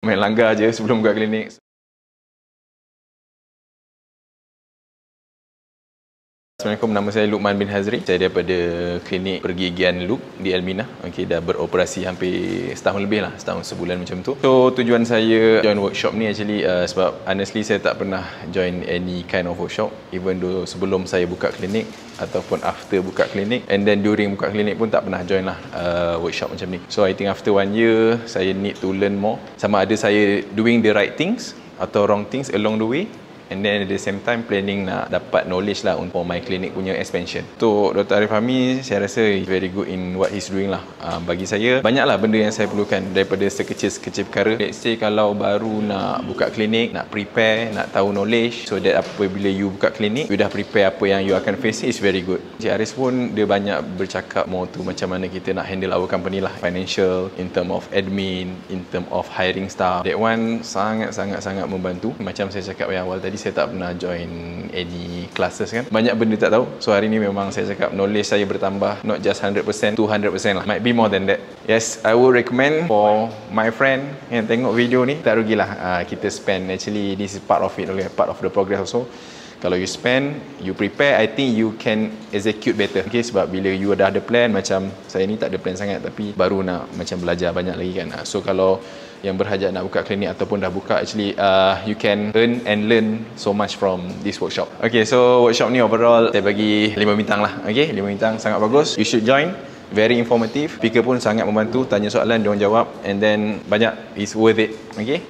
main langgar je sebelum buka klinik. Assalamualaikum, nama saya Luqman bin Hazri. Saya daripada klinik pergigian Luke di Elmina. Okey, dah beroperasi hampir setahun lebih lah, setahun sebulan macam tu. So tujuan saya join workshop ni actually sebab honestly saya tak pernah join any kind of workshop, even though sebelum saya buka klinik ataupun after buka klinik, and then during buka klinik pun tak pernah join lah workshop macam ni. So I think after 1 year saya need to learn more, sama ada saya doing the right things atau wrong things along the way. And then at the same time planning nak dapat knowledge lah untuk my clinic punya expansion. Untuk Dr. Arif Fahmi, saya rasa very good in what he's doing lah. Bagi saya, banyaklah benda yang saya perlukan daripada sekecil-sekecil perkara. Let's say kalau baru nak buka klinik, nak prepare, nak tahu knowledge, so that apabila you buka klinik, you dah prepare apa yang you akan face, is very good. Cik Aris pun dia banyak bercakap more tu macam mana kita nak handle our company lah. Financial, in term of admin, in term of hiring staff. That one sangat-sangat membantu. Macam saya cakap yang awal tadi, saya tak pernah join any classes kan. Banyak benda tak tahu. So hari ni memang saya cakap knowledge saya bertambah, not just 100%, 200% lah. Might be more than that. Yes, I would recommend for my friend yang tengok video ni, tak rugilah kita spend. Actually, this is part of it, part of the progress also. Kalau you spend, you prepare, I think you can execute better. Okay, sebab bila you dah ada plan, macam saya ni tak ada plan sangat, tapi baru nak macam belajar banyak lagi kan. So kalau yang berhajat nak buka klinik ataupun dah buka, actually you can earn and learn so much from this workshop. Okay, so workshop ni overall saya bagi 5 bintang lah. Okay, 5 bintang, sangat bagus. You should join. Very informative. Speaker pun sangat membantu, tanya soalan, diorang jawab, and then banyak, is worth it. Okay,